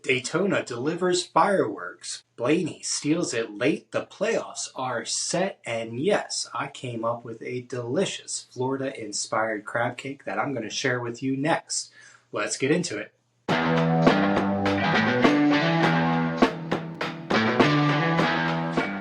Daytona delivers fireworks. Blaney steals it late. The playoffs are set. And yes, I came up with a delicious Florida-inspired crab cake that I'm going to share with you next. Let's get into it.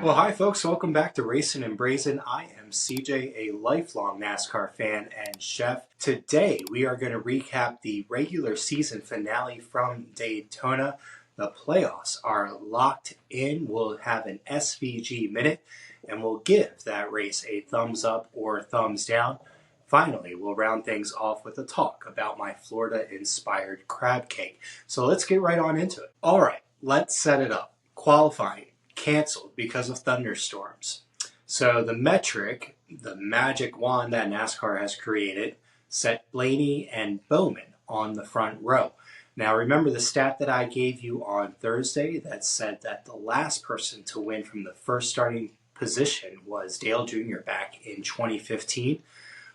Well, hi folks, welcome back to Racin-n-Braisin. I am CJ, a lifelong NASCAR fan and chef. Today we are going to recap the regular season finale from Daytona. The playoffs are locked in. We'll have an SVG Minute and we'll give that race a thumbs up or thumbs down. Finally, we'll round things off with a talk about my Florida-inspired crab cake. So let's get right on into it. All right, let's set it up. Qualifying canceled because of thunderstorms. So the metric, the magic wand that NASCAR has created, set Blaney and Bowman on the front row. Now remember the stat that I gave you on Thursday that said that the last person to win from the first starting position was Dale Jr. back in 2015?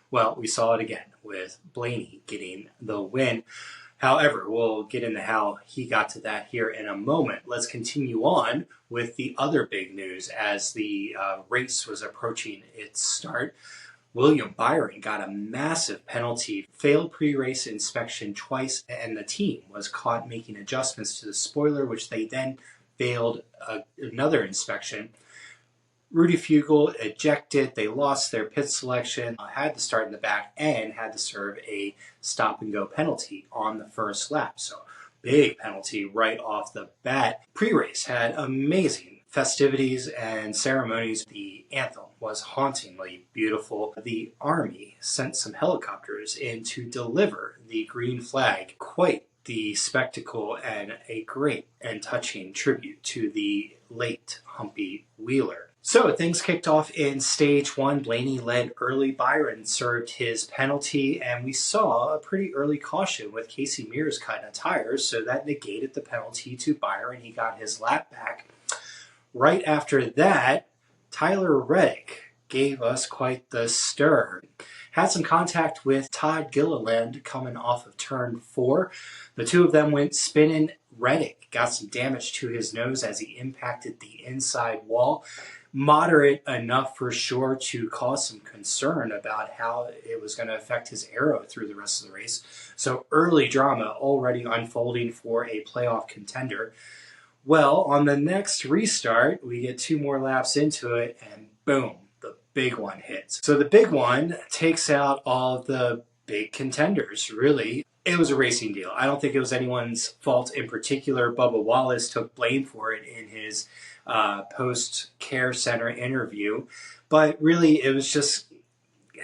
Well, we saw it again with Blaney getting the win. However, we'll get into how he got to that here in a moment. Let's continue on with the other big news as the race was approaching its start. William Byron got a massive penalty, failed pre-race inspection twice, and the team was caught making adjustments to the spoiler, which they then failed another inspection. Rudy Fugle ejected, they lost their pit selection, had to start in the back, and had to serve a stop-and-go penalty on the first lap. So, big penalty right off the bat. Pre-race had amazing festivities and ceremonies. The anthem was hauntingly beautiful. The Army sent some helicopters in to deliver the green flag. Quite the spectacle and a great and touching tribute to the late Humpy Wheeler. So things kicked off in stage one. Blaney led early. Byron served his penalty, and we saw a pretty early caution with Casey Mears cutting a tire, so that negated the penalty to Byron. He got his lap back. Right after that, Tyler Reddick gave us quite the stir. Had some contact with Todd Gilliland coming off of turn 4. The two of them went spinning. Reddick got some damage to his nose as he impacted the inside wall. Moderate enough for sure to cause some concern about how it was going to affect his aero through the rest of the race. So early drama already unfolding for a playoff contender. Well, on the next restart, we get 2 more laps into it and boom, the big one hits. So the big one takes out all of the big contenders, really. It was a racing deal. I don't think it was anyone's fault in particular. Bubba Wallace took blame for it in his post-care center interview. But really, it was just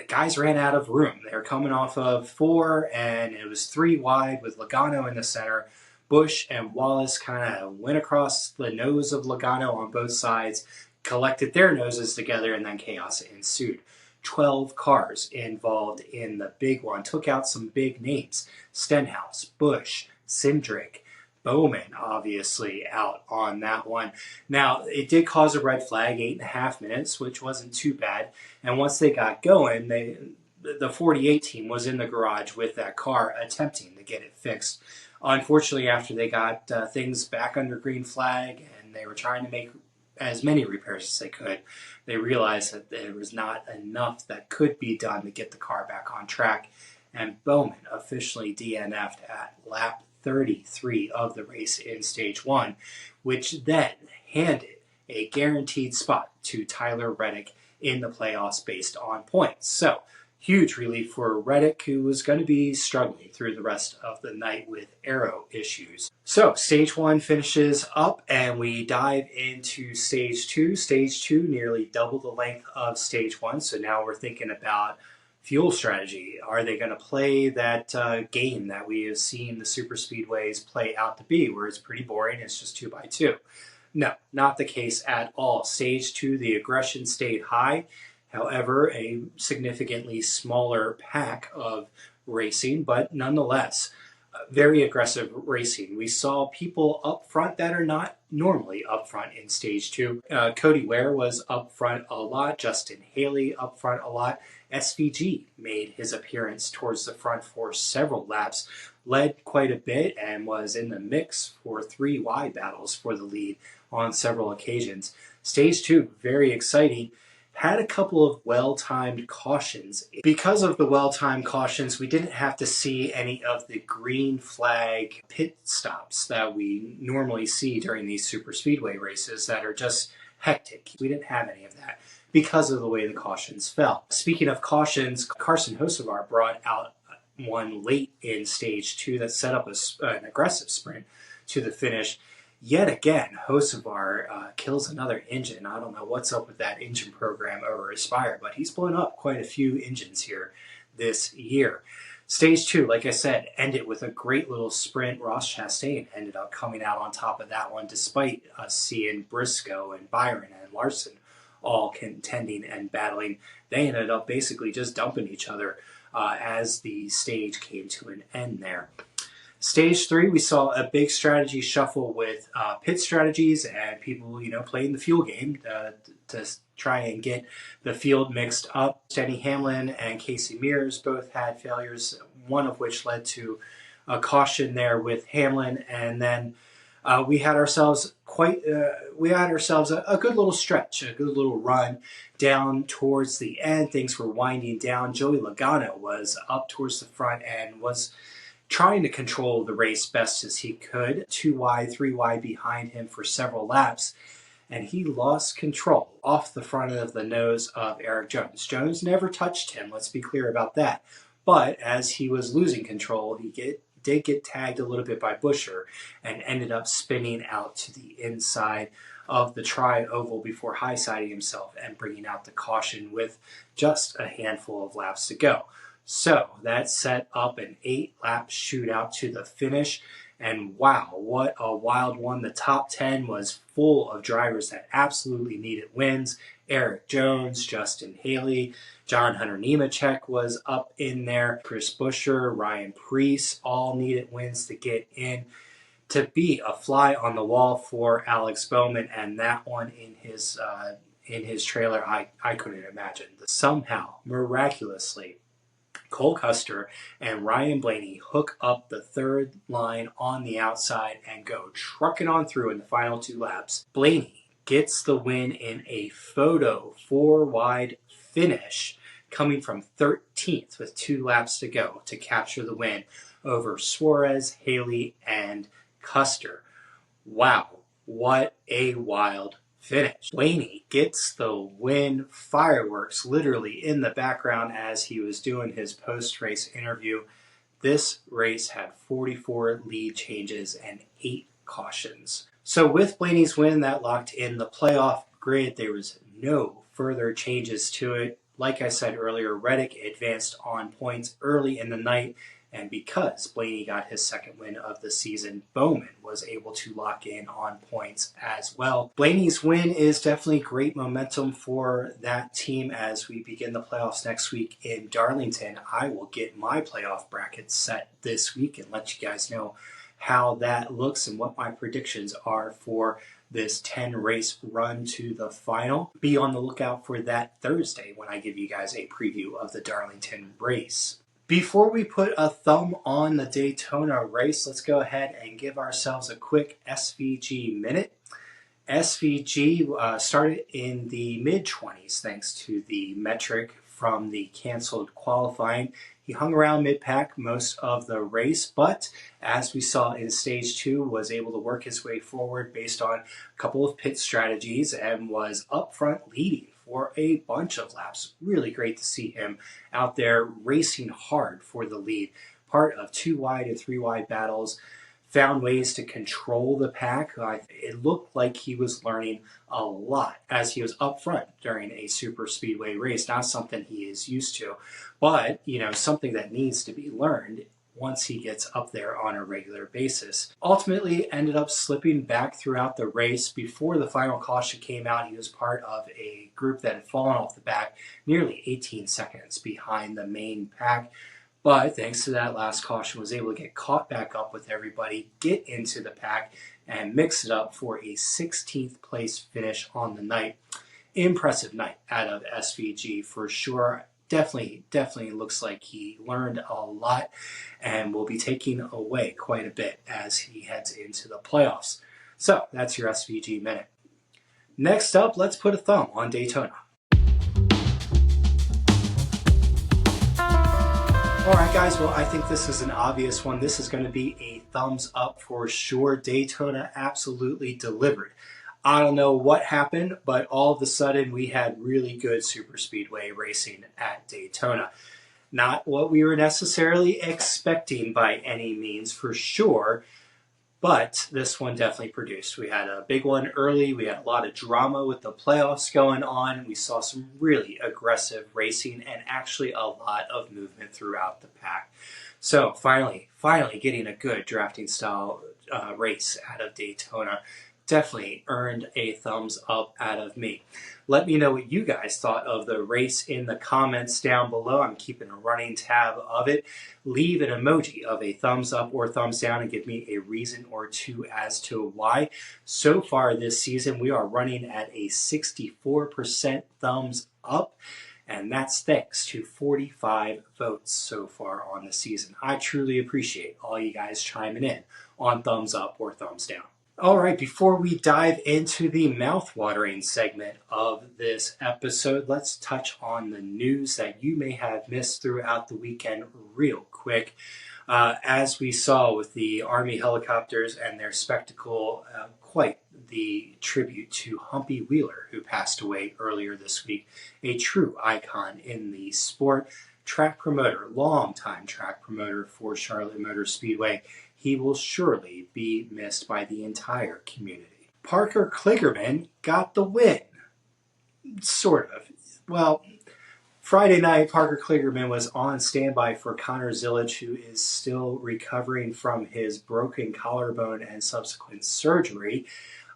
guys ran out of room. They were coming off of 4, and it was 3 wide with Logano in the center. Busch and Wallace kind of went across the nose of Logano on both sides, collected their noses together, and then chaos ensued. 12 cars involved in the big one. Took out some big names. Stenhouse, Busch, Cindric, Bowman obviously out on that one. Now, it did cause a red flag, 8.5 minutes, which wasn't too bad. And once they got going, the 48 team was in the garage with that car attempting to get it fixed. Unfortunately, after they got things back under green flag and they were trying to make as many repairs as they could, they realized that there was not enough that could be done to get the car back on track. And Bowman officially DNF'd at lap 33 of the race in stage 1, which then handed a guaranteed spot to Tyler Reddick in the playoffs based on points. So, huge relief for Reddick, who was going to be struggling through the rest of the night with aero issues. So, stage 1 finishes up and we dive into stage 2. Stage 2 nearly double the length of stage 1, so now we're thinking about fuel strategy. Are they going to play that game that we have seen the super speedways play out to be, where it's pretty boring, it's just 2x2? No, not the case at all. Stage 2, the aggression stayed high. However, a significantly smaller pack of racing, but nonetheless, very aggressive racing. We saw people up front that are not normally up front in stage 2. Cody Ware was up front a lot. Justin Haley up front a lot. SVG made his appearance towards the front for several laps. led quite a bit and was in the mix for 3 wide battles for the lead on several occasions. Stage 2, very exciting. Had a couple of well-timed cautions. Because of the well-timed cautions, we didn't have to see any of the green flag pit stops that we normally see during these super speedway races that are just hectic. We didn't have any of that because of the way the cautions fell. Speaking of cautions, Carson Hocevar brought out one late in stage 2 that set up an aggressive sprint to the finish. Yet again, Hocevar kills another engine. I don't know what's up with that engine program over Aspire, but he's blown up quite a few engines here this year. Stage 2, like I said, ended with a great little sprint. Ross Chastain ended up coming out on top of that one, despite us seeing Briscoe and Byron and Larson all contending and battling. They ended up basically just dumping each other as the stage came to an end there. Stage 3, we saw a big strategy shuffle with pit strategies and people, playing the fuel game to try and get the field mixed up. Denny Hamlin and Casey Mears both had failures, one of which led to a caution there with Hamlin, and then we had ourselves a good little stretch, a good little run down towards the end. Things were winding down. Joey Logano was up towards the front and was trying to control the race best as he could. 2 wide, 3 wide behind him for several laps, and he lost control off the front of the nose of Erik Jones. Jones never touched him, let's be clear about that. But as he was losing control, he did get tagged a little bit by Buescher and ended up spinning out to the inside of the tri-oval before high-siding himself and bringing out the caution with just a handful of laps to go. So that set up an 8-lap shootout to the finish. And wow, what a wild one. The top 10 was full of drivers that absolutely needed wins. Erik Jones, Justin Haley, John Hunter Nemechek was up in there. Chris Buescher, Ryan Preece all needed wins to get in. To be a fly on the wall for Alex Bowman, and that one in his trailer, I couldn't imagine. Somehow, miraculously, Cole Custer and Ryan Blaney hook up the third line on the outside and go trucking on through in the final 2 laps. Blaney gets the win in a photo 4-wide finish, coming from 13th with 2 laps to go to capture the win over Suarez, Haley, and Custer. Wow, what a wild finish. Blaney gets the win, fireworks literally in the background as he was doing his post-race interview. This race had 44 lead changes and 8 cautions. So with Blaney's win, that locked in the playoff grid. There was no further changes to it. Like I said earlier, Reddick advanced on points early in the night, and because Blaney got his second win of the season, Bowman was able to lock in on points as well. Blaney's win is definitely great momentum for that team as we begin the playoffs next week in Darlington. I will get my playoff bracket set this week and let you guys know how that looks and what my predictions are for this 10-race run to the final. Be on the lookout for that Thursday when I give you guys a preview of the Darlington race. Before we put a thumb on the Daytona race, let's go ahead and give ourselves a quick SVG minute. SVG started in the mid-20s thanks to the metric from the canceled qualifying. He hung around mid-pack most of the race, but as we saw in stage 2, was able to work his way forward based on a couple of pit strategies and was up front leading for a bunch of laps. Really great to see him out there racing hard for the lead. Part of 2 wide and 3 wide battles. Found ways to control the pack. It looked like he was learning a lot as he was up front during a super speedway race. Not something he is used to, but something that needs to be learned once he gets up there on a regular basis. Ultimately ended up slipping back throughout the race. Before the final caution came out, he was part of a group that had fallen off the back nearly 18 seconds behind the main pack. But thanks to that last caution, was able to get caught back up with everybody, get into the pack, and mix it up for a 16th place finish on the night. Impressive night out of SVG for sure. definitely looks like he learned a lot and will be taking away quite a bit as he heads into the playoffs. So that's your SVG Minute. Next up, let's put a thumb on Daytona. All right, guys, well, I think this is an obvious one. This is going to be a thumbs up for sure. Daytona absolutely delivered. I don't know what happened, but all of a sudden we had really good super speedway racing at Daytona. Not what we were necessarily expecting by any means, for sure, but this one definitely produced. We had a big one early. We had a lot of drama with the playoffs going on. We saw some really aggressive racing and actually a lot of movement throughout the pack. So finally getting a good drafting style race out of Daytona. Definitely earned a thumbs up out of me. Let me know what you guys thought of the race in the comments down below. I'm keeping a running tab of it. Leave an emoji of a thumbs up or thumbs down and give me a reason or two as to why. So far this season, we are running at a 64% thumbs up, and that's thanks to 45 votes so far on the season. I truly appreciate all you guys chiming in on thumbs up or thumbs down. All right, before we dive into the mouth-watering segment of this episode, let's touch on the news that you may have missed throughout the weekend real quick. As we saw with the Army helicopters and their spectacle, quite the tribute to Humpy Wheeler, who passed away earlier this week, a true icon in the sport. Track promoter, longtime track promoter for Charlotte Motor Speedway. He will surely be missed by the entire community. Parker Kligerman got the win. Sort of. Well, Friday night, Parker Kligerman was on standby for Connor Zillage, who is still recovering from his broken collarbone and subsequent surgery.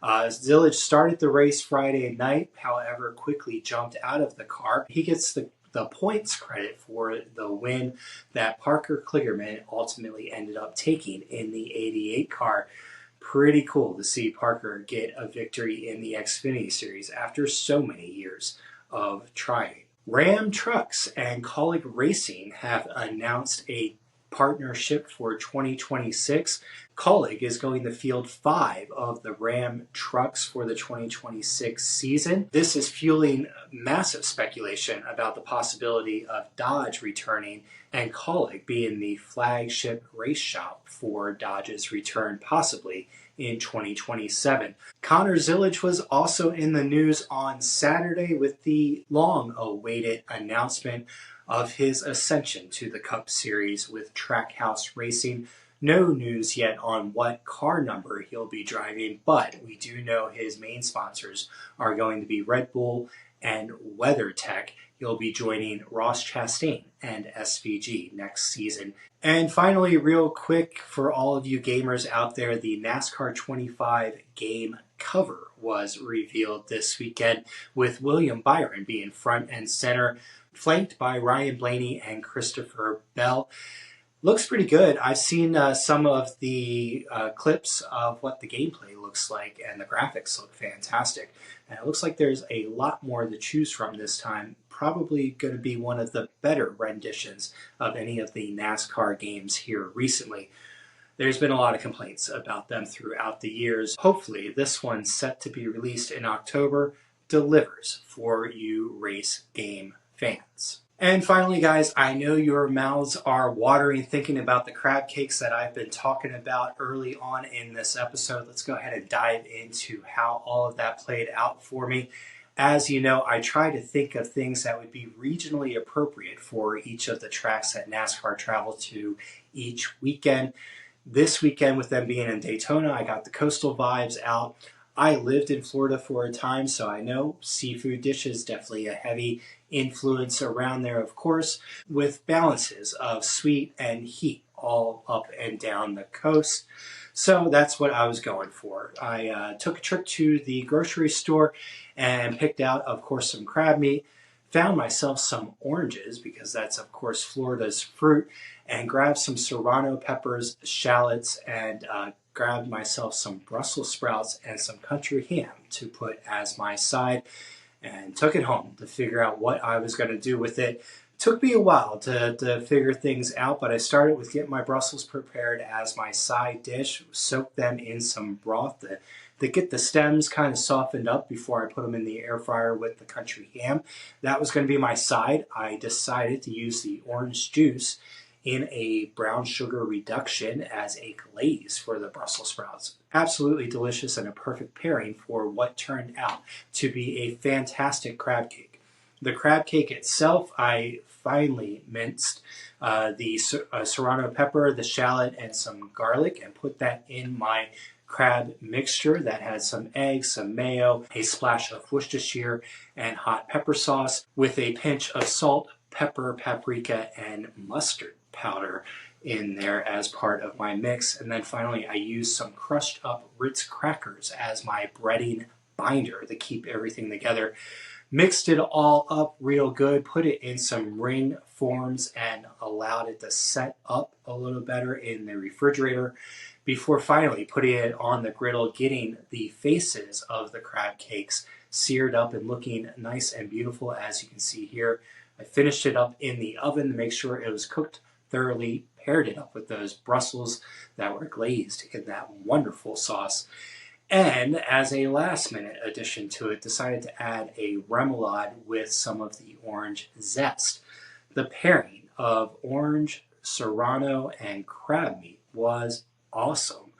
Zillage started the race Friday night, however, quickly jumped out of the car. He gets the points credit for the win that Parker Kligerman ultimately ended up taking in the 88 car. Pretty cool to see Parker get a victory in the Xfinity Series after so many years of trying. Ram Trucks and Colleague Racing have announced a partnership for 2026. Colleague is going to field 5 of the Ram trucks for the 2026 season. This is fueling massive speculation about the possibility of Dodge returning and Colleague being the flagship race shop for Dodge's return possibly in 2027. Connor Zillage was also in the news on Saturday with the long-awaited announcement of his ascension to the Cup Series with Trackhouse Racing. No news yet on what car number he'll be driving, but we do know his main sponsors are going to be Red Bull and WeatherTech. He'll be joining Ross Chastain and SVG next season. And finally, real quick, for all of you gamers out there, the NASCAR 25 game cover was revealed this weekend with William Byron being front and center, flanked by Ryan Blaney and Christopher Bell. Looks pretty good. I've seen some of the clips of what the gameplay looks like, and the graphics look fantastic. And it looks like there's a lot more to choose from this time. Probably going to be one of the better renditions of any of the NASCAR games here recently. There's been a lot of complaints about them throughout the years. Hopefully this one, set to be released in October, delivers for you race game fans. And finally, guys, I know your mouths are watering thinking about the crab cakes that I've been talking about early on in this episode. Let's go ahead and dive into how all of that played out for me. As you know, I try to think of things that would be regionally appropriate for each of the tracks that NASCAR travel to each weekend. This weekend, with them being in Daytona, I got the coastal vibes out. I lived in Florida for a time, so I know seafood dishes, definitely a heavy influence around there, of course, with balances of sweet and heat all up and down the coast. So that's what I was going for. I took a trip to the grocery store and picked out, of course, some crab meat, found myself some oranges, because that's, of course, Florida's fruit, and grabbed some serrano peppers, shallots, and grabbed myself some Brussels sprouts and some country ham to put as my side, and took it home to figure out what I was going to do with it. Took me a while to figure things out, but I started with getting my Brussels prepared as my side dish, soak them in some broth to get the stems kind of softened up before I put them in the air fryer with the country ham. That was going to be my side. I decided to use the orange juice in a brown sugar reduction as a glaze for the Brussels sprouts. Absolutely delicious and a perfect pairing for what turned out to be a fantastic crab cake. The crab cake itself, I finely minced the serrano pepper, the shallot, and some garlic, and put that in my crab mixture that had some eggs, some mayo, a splash of Worcestershire, and hot pepper sauce with a pinch of salt, pepper, paprika, and mustard powder in there as part of my mix. And then finally, I used some crushed up Ritz crackers as my breading binder to keep everything together. Mixed it all up real good, put it in some ring forms, and allowed it to set up a little better in the refrigerator before finally putting it on the griddle, getting the faces of the crab cakes seared up and looking nice and beautiful, as you can see here. I finished it up in the oven to make sure it was cooked thoroughly, paired it up with those Brussels that were glazed in that wonderful sauce. And as a last minute addition to it, decided to add a remoulade with some of the orange zest. The pairing of orange, serrano, and crab meat was awesome.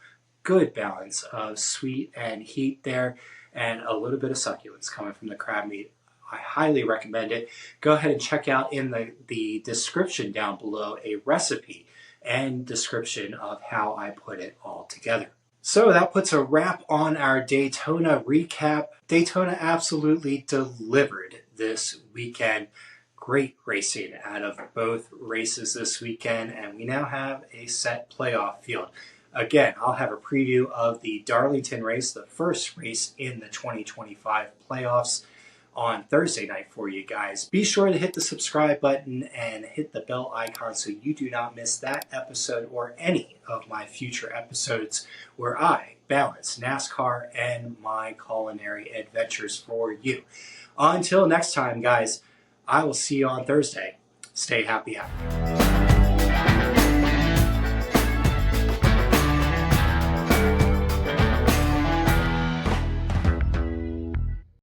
Good balance of sweet and heat there, and a little bit of succulence coming from the crab meat. I highly recommend it. Go ahead and check out in the description down below a recipe and description of how I put it all together. So that puts a wrap on our Daytona recap. Daytona absolutely delivered this weekend. Great racing out of both races this weekend, and we now have a set playoff field. Again, I'll have a preview of the Darlington race, the first race in the 2025 playoffs, on Thursday night for you guys. Be sure to hit the subscribe button and hit the bell icon so you do not miss that episode or any of my future episodes where I balance NASCAR and my culinary adventures for you. Until next time, guys, I will see you on Thursday. Stay happy out.